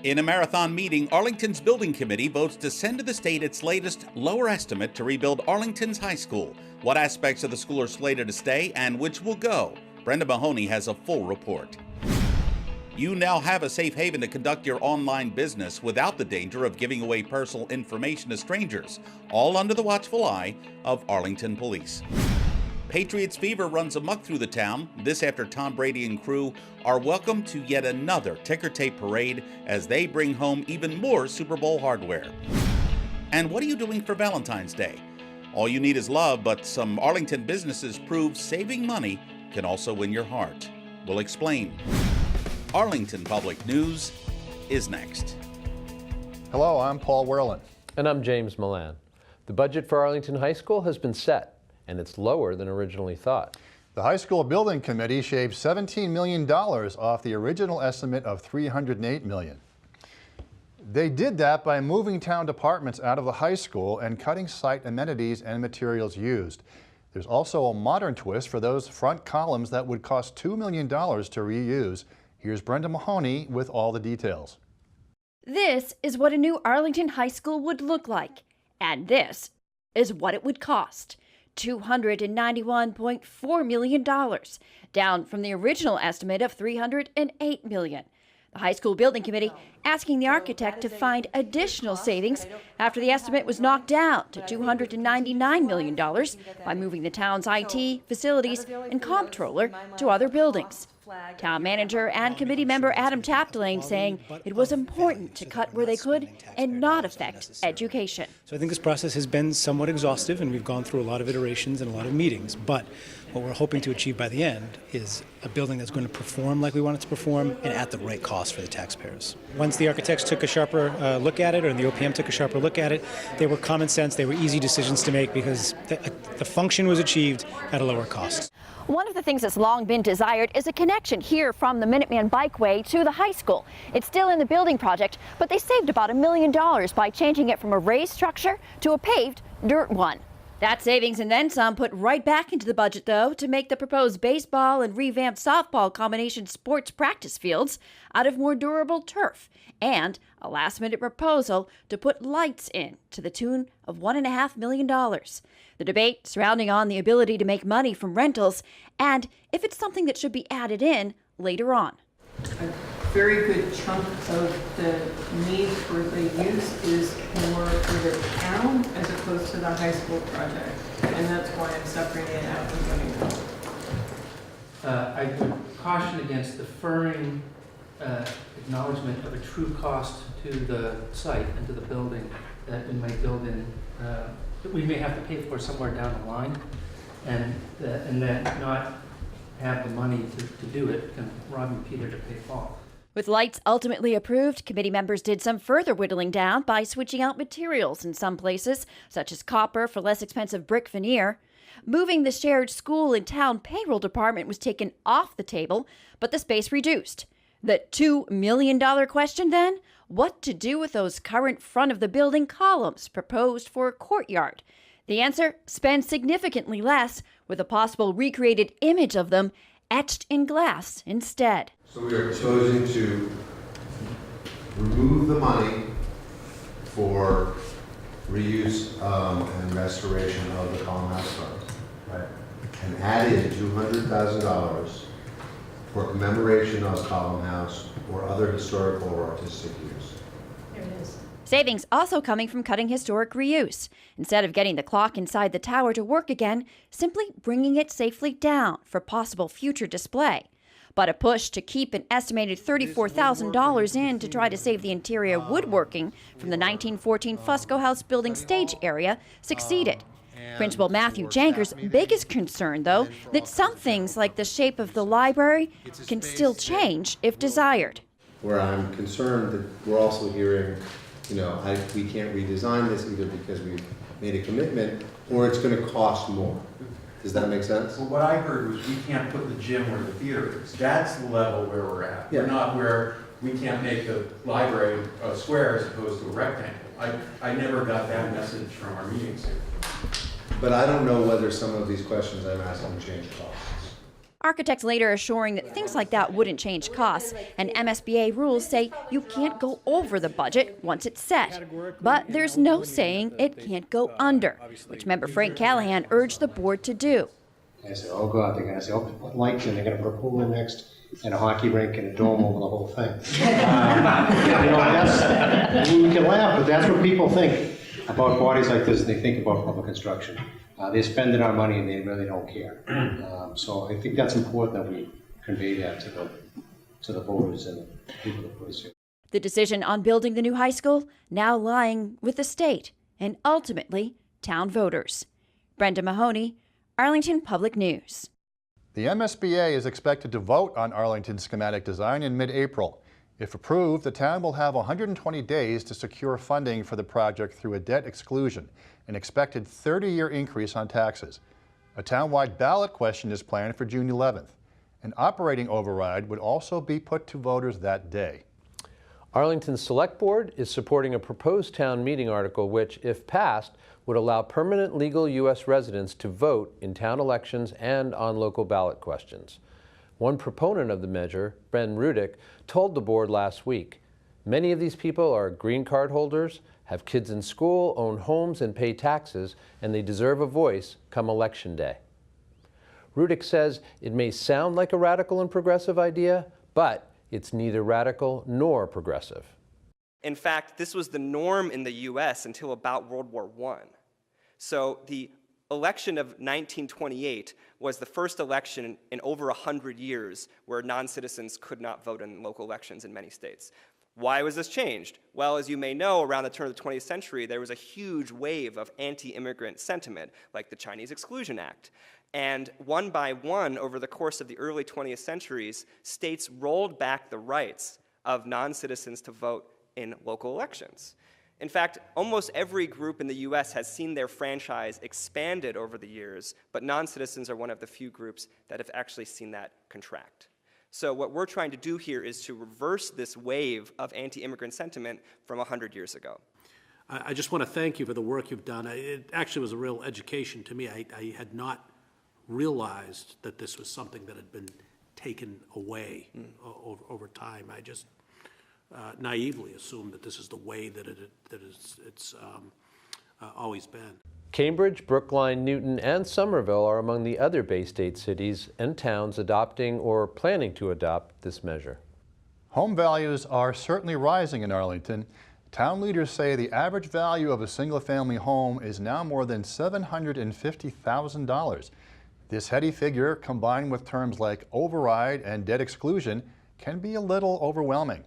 In a marathon meeting, Arlington's building committee votes to send to the state its latest lower estimate to rebuild Arlington's high school. What aspects of the school are slated to stay and which will go? Brenda Mahoney has a full report. You now have a safe haven to conduct your online business without the danger of giving away personal information to strangers, all under the watchful eye of Arlington Police. Patriots fever runs amok through the town. This after Tom Brady and crew are welcome to yet another ticker tape parade as they bring home even more Super Bowl hardware. And what are you doing for Valentine's Day? All you need is love, but some Arlington businesses prove saving money can also win your heart. We'll explain. Arlington Public News is next. Hello, I'm Paul Werlin. And I'm James Milan. The budget for Arlington High School has been set, and it's lower than originally thought. The High School Building Committee shaved $17 million off the original estimate of $308 million. They did that by moving town departments out of the high school and cutting site amenities and materials used. There's also a modern twist for those front columns that would cost $2 million to reuse. Here's Brenda Mahoney with all the details. This is what a new Arlington High School would look like, and this is what it would cost. $291.4 million, down from the original estimate of $308 million. The High School Building Committee asking the architect to find additional savings after the estimate was knocked down to $299 million by moving the town's IT, facilities, and comptroller to other buildings. Town manager and committee member Adam Chapdelaine saying it was important to cut where they could and not affect education. So I think this process has been somewhat exhaustive, and we've gone through a lot of iterations and a lot of meetings, but what we're hoping to achieve by the end is a building that's going to perform like we want it to perform and at the right cost for the taxpayers. Once the architects took a sharper look at it, or the OPM took a sharper look at it, they were common sense, they were easy decisions to make because the function was achieved at a lower cost. One of the things that's long been desired is a connection here from the Minuteman Bikeway to the high school. It's still in the building project, but they saved about $1 million by changing it from a raised structure to a paved dirt one. That savings and then some put right back into the budget, though, to make the proposed baseball and revamped softball combination sports practice fields out of more durable turf, and a last-minute proposal to put lights in to the tune of $1.5 million. The debate surrounding on the ability to make money from rentals and if it's something that should be added in later on. A very good chunk of the need for the use is more for the town as opposed to the high school project, and that's why I'm separating it out and putting it out. I would caution against deferring acknowledgement of a true cost to the site and to the building that we might build in, that we may have to pay for somewhere down the line, and then not have the money to do it and robbing Peter to pay Paul. With lights ultimately approved, committee members did some further whittling down by switching out materials in some places, such as copper for less expensive brick veneer. Moving the shared school and town payroll department was taken off the table, but the space reduced. The $2 million question then? What to do with those current front of the building columns proposed for a courtyard? The answer, spend significantly less with a possible recreated image of them etched in glass instead. So we are proposing to remove the money for reuse and restoration of the column house front, right? And add in $200,000 for commemoration of column house or other historical or artistic use. There it is. Savings also coming from cutting historic reuse. Instead of getting the clock inside the tower to work again, simply bringing it safely down for possible future display. But a push to keep an estimated $34,000 in to try to save the interior woodworking from the 1914 Fusco House building stage area succeeded. Principal Matthew Janker's biggest concern, though, that some things like the shape of the library can still change if desired. Where I'm concerned that we're also hearing, we can't redesign this either because we've made a commitment or it's going to cost more. Does that make sense? Well, what I heard was we can't put the gym where the theater is. That's the level where we're at. Yeah. We're not where we can't make the library a square as opposed to a rectangle. I never got that message from our meetings here. But I don't know whether some of these questions I'm asking change costs. Architects later assuring that things like that wouldn't change costs, and MSBA rules say you can't go over the budget once it's set. But there's no saying it can't go under, which member Frank Callahan urged the board to do. I said, oh God, they're going to say, oh, put lights in, they're going to put a pool in next, and a hockey rink and a dome over the whole thing. We can laugh, but that's what people think about bodies like this. They think about public construction. They're spending our money and they really don't care. So I think that's important that we convey that to the voters and the people that put us here. The decision on building the new high school now lying with the state and ultimately town voters. Brenda Mahoney, Arlington Public News. The MSBA is expected to vote on Arlington's schematic design in mid-April. If approved, the town will have 120 days to secure funding for the project through a debt exclusion, an expected 30-year increase on taxes. A town-wide ballot question is planned for June 11th. An operating override would also be put to voters that day. Arlington's Select Board is supporting a proposed town meeting article which, if passed, would allow permanent legal U.S. residents to vote in town elections and on local ballot questions. One proponent of the measure, Ben Rudick, told the board last week, many of these people are green card holders, have kids in school, own homes, and pay taxes, and they deserve a voice come election day. Rudick says it may sound like a radical and progressive idea, but it's neither radical nor progressive. In fact, this was the norm in the US until about World War I. So the election of 1928 was the first election in over 100 years where non-citizens could not vote in local elections in many states. Why was this changed? Well, as you may know, around the turn of the 20th century, there was a huge wave of anti-immigrant sentiment, like the Chinese Exclusion Act. And one by one, over the course of the early 20th centuries, states rolled back the rights of non-citizens to vote in local elections. In fact, almost every group in the US has seen their franchise expanded over the years, but non-citizens are one of the few groups that have actually seen that contract. So what we're trying to do here is to reverse this wave of anti-immigrant sentiment from 100 years ago. I just want to thank you for the work you've done. It actually was a real education to me. I had not realized that this was something that had been taken away over time. I just naively assumed that this is the way that it's always been. Cambridge, Brookline, Newton, and Somerville are among the other Bay State cities and towns adopting or planning to adopt this measure. Home values are certainly rising in Arlington. Town leaders say the average value of a single-family home is now more than $750,000. This heady figure, combined with terms like override and debt exclusion, can be a little overwhelming.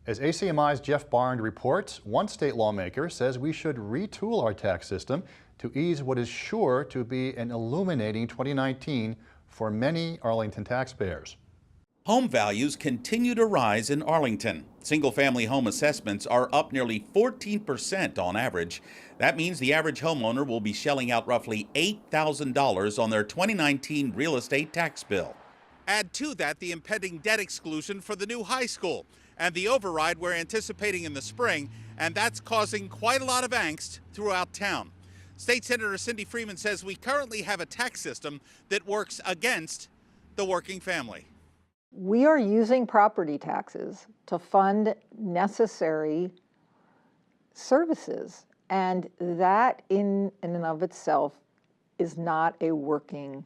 As ACMi's Jeff Barnes reports, one state lawmaker says we should retool our tax system to ease what is sure to be an illuminating 2019 for many Arlington taxpayers. Home values continue to rise in Arlington. Single-family home assessments are up nearly 14% on average. That means the average homeowner will be shelling out roughly $8,000 on their 2019 real estate tax bill. Add to that the impending debt exclusion for the new high school and the override we're anticipating in the spring, and that's causing quite a lot of angst throughout town. State Senator Cindy Freeman says we currently have a tax system that works against the working family. We are using property taxes to fund necessary services, and that in and of itself is not a working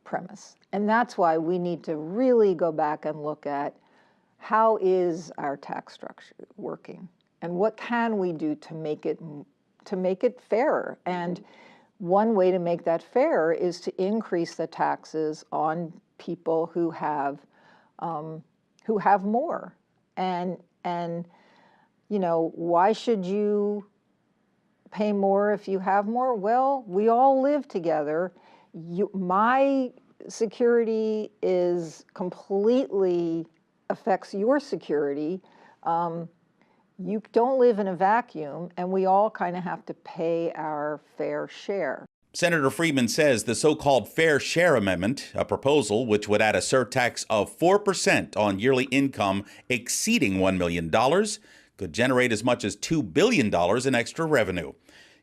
premise. And that's why we need to really go back and look at how is our tax structure working, and what can we do to make it fairer. And one way to make that fair is to increase the taxes on people who have more. And you know, why should you pay more if you have more? Well, we all live together. My security is completely affects your security. You don't live in a vacuum, and we all kind of have to pay our fair share. Senator Freeman says the so-called Fair Share Amendment, a proposal which would add a surtax of 4% on yearly income exceeding $1 million, could generate as much as $2 billion in extra revenue.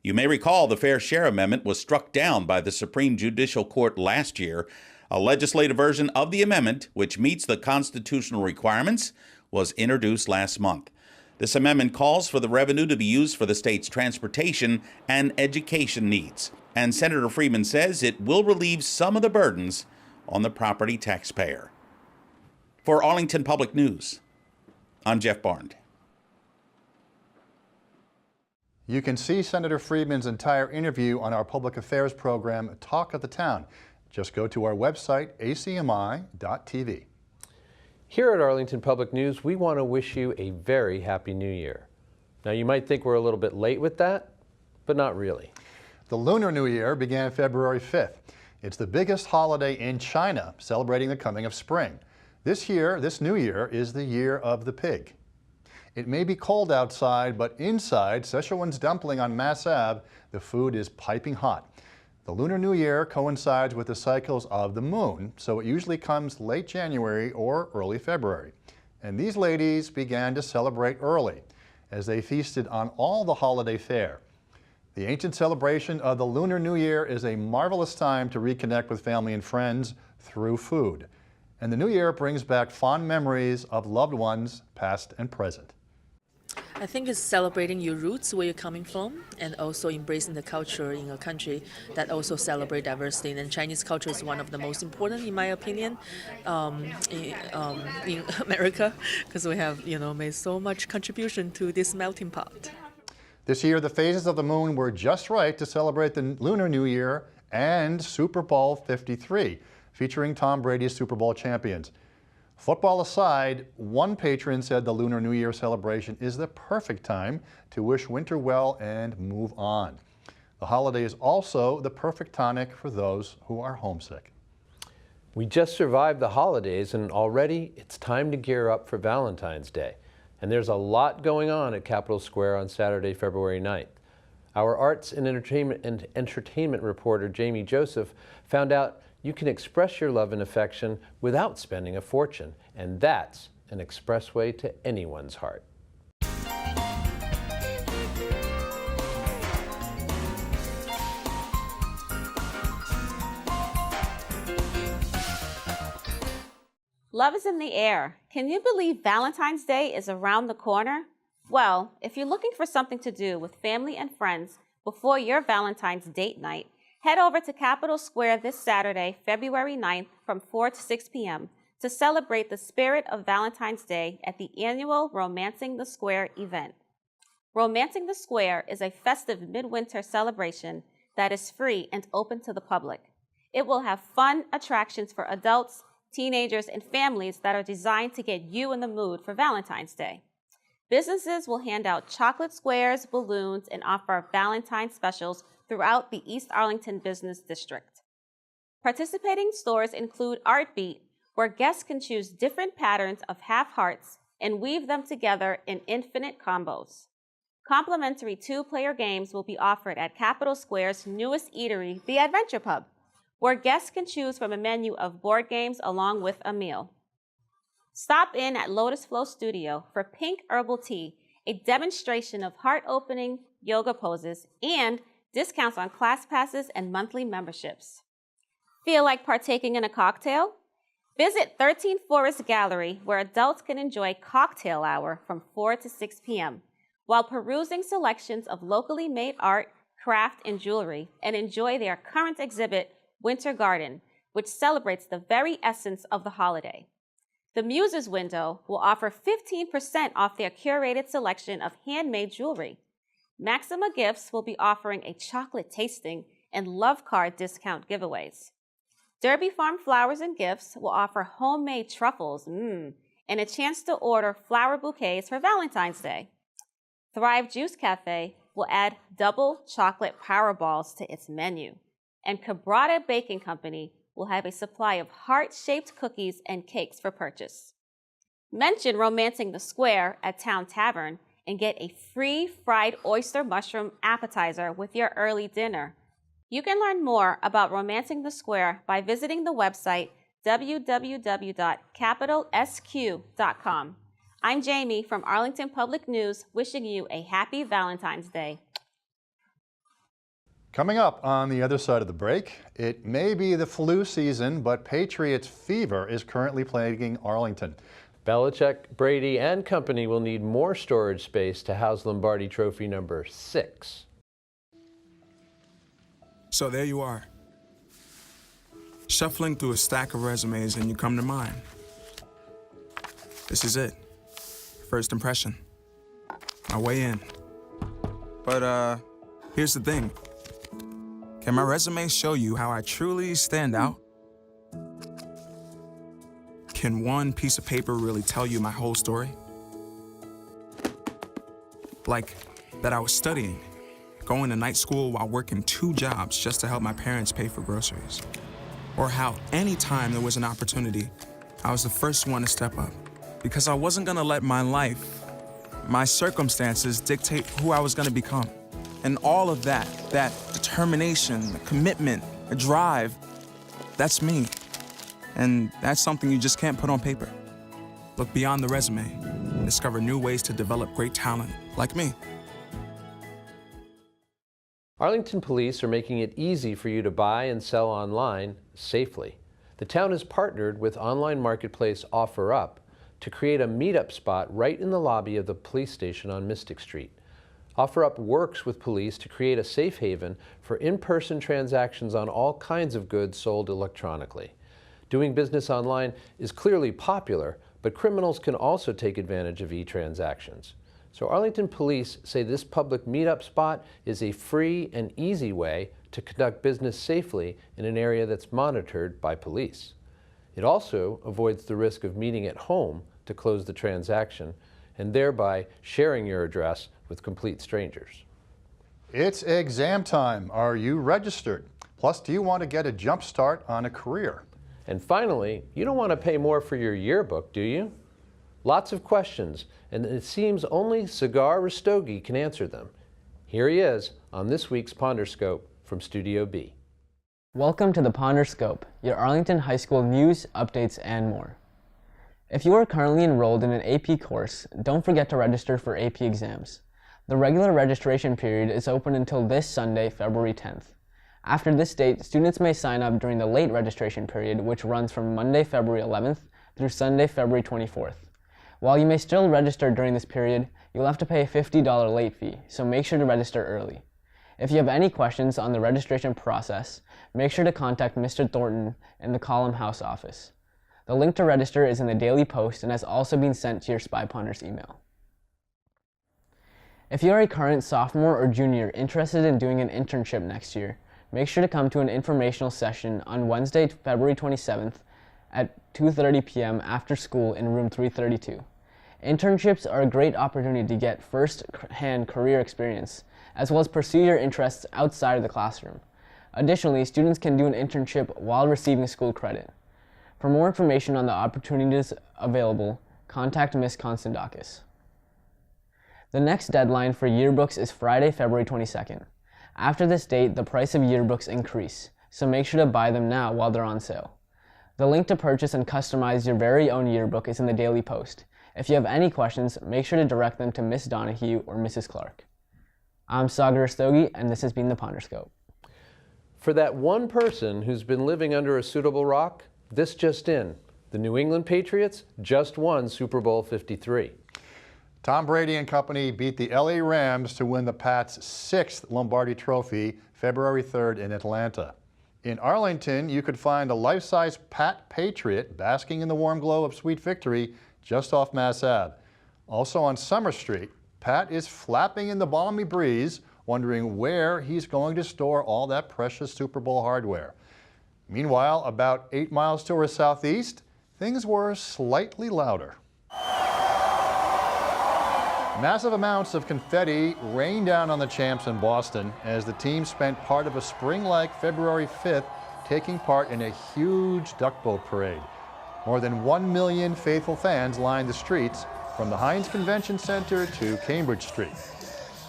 You may recall the Fair Share Amendment was struck down by the Supreme Judicial Court last year. A legislative version of the amendment, which meets the constitutional requirements, was introduced last month. This amendment calls for the revenue to be used for the state's transportation and education needs. And Senator Freeman says it will relieve some of the burdens on the property taxpayer. For Arlington Public News, I'm Jeff Barnes. You can see Senator Freeman's entire interview on our public affairs program, Talk of the Town. Just go to our website, acmi.tv. Here at Arlington Public News, we want to wish you a very happy new year. Now, you might think we're a little bit late with that, but not really. The Lunar New Year began February 5th. It's the biggest holiday in China, celebrating the coming of spring. This new year, is the year of the pig. It may be cold outside, but inside Szechuan's dumpling on Mass Ave, the food is piping hot. The Lunar New Year coincides with the cycles of the moon, so it usually comes late January or early February. And these ladies began to celebrate early, as they feasted on all the holiday fare. The ancient celebration of the Lunar New Year is a marvelous time to reconnect with family and friends through food. And the New Year brings back fond memories of loved ones, past and present. I think it's celebrating your roots, where you're coming from, and also embracing the culture in a country that also celebrates diversity. And Chinese culture is one of the most important, in my opinion, in America, because we have, made so much contribution to this melting pot. This year, the phases of the moon were just right to celebrate the Lunar New Year and Super Bowl 53, featuring Tom Brady's Super Bowl champions. Football aside, one patron said the Lunar New Year celebration is the perfect time to wish winter well and move on. The holiday is also the perfect tonic for those who are homesick. We just survived the holidays, and already it's time to gear up for Valentine's Day. And there's a lot going on at Capitol Square on Saturday, February 9th. Our arts and entertainment reporter, Jamie Joseph, found out you can express your love and affection without spending a fortune, and that's an expressway to anyone's heart. Love is in the air. Can you believe Valentine's Day is around the corner? Well, if you're looking for something to do with family and friends before your Valentine's date night, head over to Capitol Square this Saturday, February 9th from 4 to 6 p.m. to celebrate the spirit of Valentine's Day at the annual Romancing the Square event. Romancing the Square is a festive midwinter celebration that is free and open to the public. It will have fun attractions for adults, teenagers, and families that are designed to get you in the mood for Valentine's Day. Businesses will hand out chocolate squares, balloons, and offer Valentine specials throughout the East Arlington Business District. Participating stores include Art Beat, where guests can choose different patterns of half hearts and weave them together in infinite combos. Complimentary two-player games will be offered at Capitol Square's newest eatery, the Adventure Pub, where guests can choose from a menu of board games along with a meal. Stop in at Lotus Flow Studio for Pink Herbal Tea, a demonstration of heart-opening yoga poses, and discounts on class passes and monthly memberships. Feel like partaking in a cocktail? Visit 13 Forest Gallery, where adults can enjoy cocktail hour from 4 to 6 p.m. while perusing selections of locally made art, craft, and jewelry, and enjoy their current exhibit, Winter Garden, which celebrates the very essence of the holiday. The Muses window will offer 15% off their curated selection of handmade jewelry. Maxima Gifts will be offering a chocolate tasting and love card discount giveaways. Derby Farm Flowers and Gifts will offer homemade truffles, and a chance to order flower bouquets for Valentine's Day. Thrive Juice Cafe will add double chocolate power balls to its menu. And Cabrata Baking Company will have a supply of heart-shaped cookies and cakes for purchase. Mention Romancing the Square at Town Tavern and get a free fried oyster mushroom appetizer with your early dinner. You can learn more about Romancing the Square by visiting the website www.capitolsq.com. I'm Jamie from Arlington Public News, wishing you a happy Valentine's Day. Coming up on the other side of the break, it may be the flu season, but Patriots fever is currently plaguing Arlington. Belichick, Brady, and company will need more storage space to house Lombardi Trophy number 6. So there you are, shuffling through a stack of resumes, and you come to mine. This is it. First impression. My way in. But here's the thing. Can my resume show you how I truly stand out? Can one piece of paper really tell you my whole story? Like that I was studying, going to night school while working 2 jobs just to help my parents pay for groceries. Or how anytime there was an opportunity, I was the first one to step up. Because I wasn't gonna let my life, my circumstances dictate who I was gonna become. And all of that determination, the commitment, the drive, that's me. And that's something you just can't put on paper. Look beyond the resume and discover new ways to develop great talent like me. Arlington Police are making it easy for you to buy and sell online safely. The town has partnered with online marketplace OfferUp to create a meetup spot right in the lobby of the police station on Mystic Street. OfferUp works with police to create a safe haven for in-person transactions on all kinds of goods sold electronically. Doing business online is clearly popular, but criminals can also take advantage of e-transactions. So Arlington Police say this public meetup spot is a free and easy way to conduct business safely in an area that's monitored by police. It also avoids the risk of meeting at home to close the transaction and thereby sharing your address with complete strangers. It's exam time. Are you registered? Plus, do you want to get a jump start on a career? And finally, you don't want to pay more for your yearbook, do you? Lots of questions, and it seems only Cigar Rastogi can answer them. Here he is on this week's Ponderscope from Studio B. Welcome to the Ponderscope, your Arlington High School news, updates, and more. If you are currently enrolled in an AP course, don't forget to register for AP exams. The regular registration period is open until this Sunday, February 10th. After this date, students may sign up during the late registration period, which runs from Monday, February 11th through Sunday, February 24th. While you may still register during this period, you'll have to pay a $50 late fee, so make sure to register early. If you have any questions on the registration process, make sure to contact Mr. Thornton in the Column House office. The link to register is in the Daily Post and has also been sent to your Spy Ponders email. If you are a current sophomore or junior interested in doing an internship next year, make sure to come to an informational session on Wednesday, February 27th at 2:30 p.m. after school in room 332. Internships are a great opportunity to get first-hand career experience, as well as pursue your interests outside of the classroom. Additionally, students can do an internship while receiving school credit. For more information on the opportunities available, contact Ms. Konstantakis. The next deadline for yearbooks is Friday, February 22nd. After this date, the price of yearbooks increase, so make sure to buy them now while they're on sale. The link to purchase and customize your very own yearbook is in the Daily Post. If you have any questions, make sure to direct them to Miss Donahue or Mrs. Clark. I'm Sagar Rastogi, and this has been the Ponderscope. For that one person who's been living under a suitable rock, this just in. The New England Patriots just won Super Bowl 53. Tom Brady and company beat the LA Rams to win the Pats' 6th Lombardi Trophy February 3rd in Atlanta. In Arlington, you could find a life-size Pat Patriot basking in the warm glow of sweet victory just off Mass Ave. Also on Summer Street, Pat is flapping in the balmy breeze, wondering where he's going to store all that precious Super Bowl hardware. Meanwhile, about 8 miles to our southeast, things were slightly louder. Massive amounts of confetti rained down on the champs in Boston as the team spent part of a spring-like February 5th taking part in a huge duck boat parade. More than 1 million faithful fans lined the streets from the Heinz Convention Center to Cambridge Street.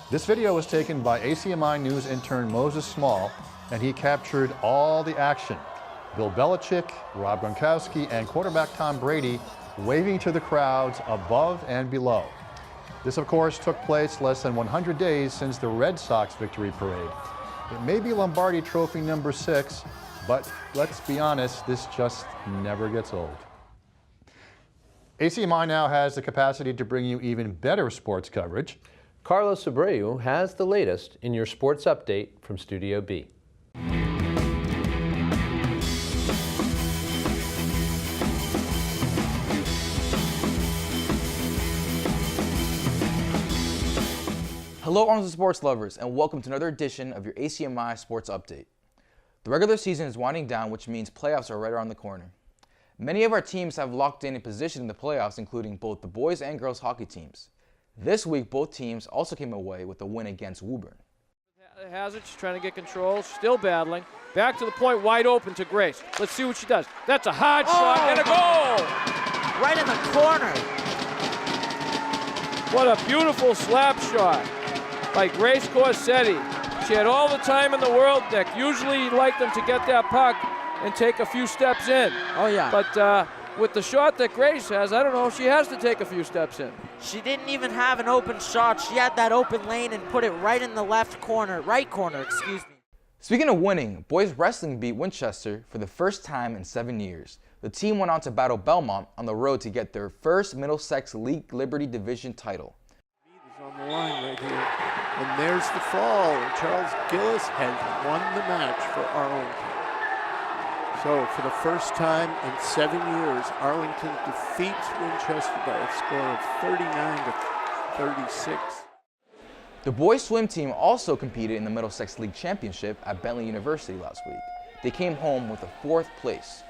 This video was taken by ACMi News intern Moses Small, and he captured all the action. Bill Belichick, Rob Gronkowski, and quarterback Tom Brady waving to the crowds above and below. This, of course, took place less than 100 days since the Red Sox victory parade. It may be Lombardi Trophy number 6, but let's be honest, this just never gets old. ACMi now has the capacity to bring you even better sports coverage. Carlos Abreu has the latest in your sports update from Studio B. Hello Arlington sports lovers, and welcome to another edition of your ACMi Sports Update. The regular season is winding down, which means playoffs are right around the corner. Many of our teams have locked in a position in the playoffs, including both the boys and girls hockey teams. This week, both teams also came away with a win against Woburn. Hazard, she's trying to get control, still battling. Back to the point, wide open to Grace. Let's see what she does. That's a hard shot and a goal! Right in the corner. What a beautiful slap shot by Grace Corsetti. She had all the time in the world, Nick. Usually you'd like them to get that puck and take a few steps in. Oh, yeah. But with the shot that Grace has, I don't know if she has to take a few steps in. She didn't even have an open shot. She had that open lane and put it right in the right corner, excuse me. Speaking of winning, boys wrestling beat Winchester for the first time in 7 years. The team went on to battle Belmont on the road to get their first Middlesex League Liberty Division title. On the line right here, and there's the fall, and Charles Gillis has won the match for Arlington. So for the first time in 7 years, Arlington defeats Winchester by a score of 39-36. The boys swim team also competed in the Middlesex League Championship at Bentley University last week. They came home with a 4th place.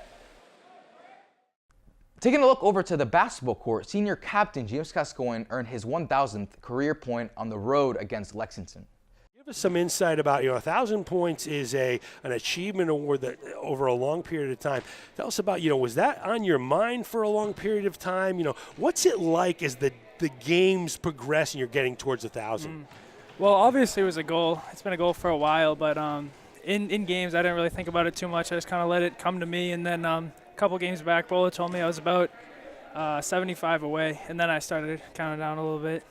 Taking a look over to the basketball court, senior captain James Gascoigne earned his 1,000th career point on the road against Lexington. Give us some insight about, 1,000 points is an achievement award that over a long period of time. Tell us about, was that on your mind for a long period of time? What's it like as the games progress and you're getting towards 1,000? Well, obviously it was a goal. It's been a goal for a while, but in games I didn't really think about it too much. I just kind of let it come to me, and then couple games back, Bola told me I was about 75 away, and then I started counting down a little bit.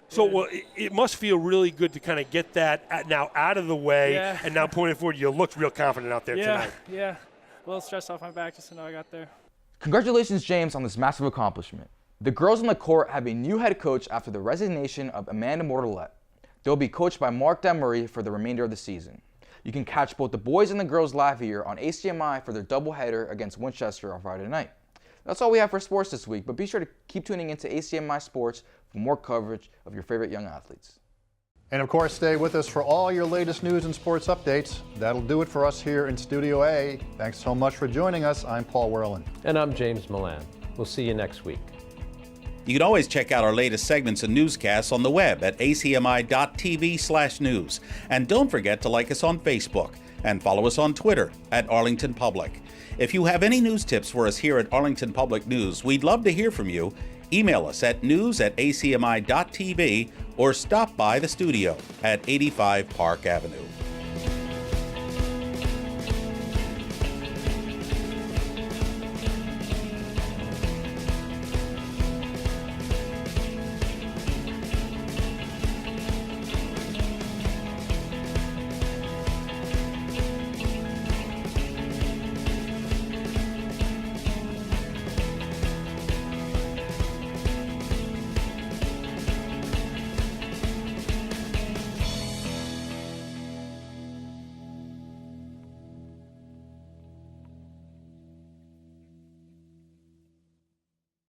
So well, it must feel really good to kind of get that now out of the way, and now pointing forward, you looked real confident out there tonight. Yeah, a little stressed off my back just to know I got there. Congratulations, James, on this massive accomplishment. The girls on the court have a new head coach after the resignation of Amanda Mortalette. They'll be coached by Mark Demery for the remainder of the season. You can catch both the boys and the girls live here on ACMi for their doubleheader against Winchester on Friday night. That's all we have for sports this week, but be sure to keep tuning into ACMi Sports for more coverage of your favorite young athletes. And of course, stay with us for all your latest news and sports updates. That'll do it for us here in Studio A. Thanks so much for joining us. I'm Paul Werlin. And I'm James Milan. We'll see you next week. You can always check out our latest segments and newscasts on the web at acmi.tv/news. And don't forget to like us on Facebook and follow us on Twitter at Arlington Public. If you have any news tips for us here at Arlington Public News, we'd love to hear from you. Email us at news@acmi.tv or stop by the studio at 85 Park Avenue.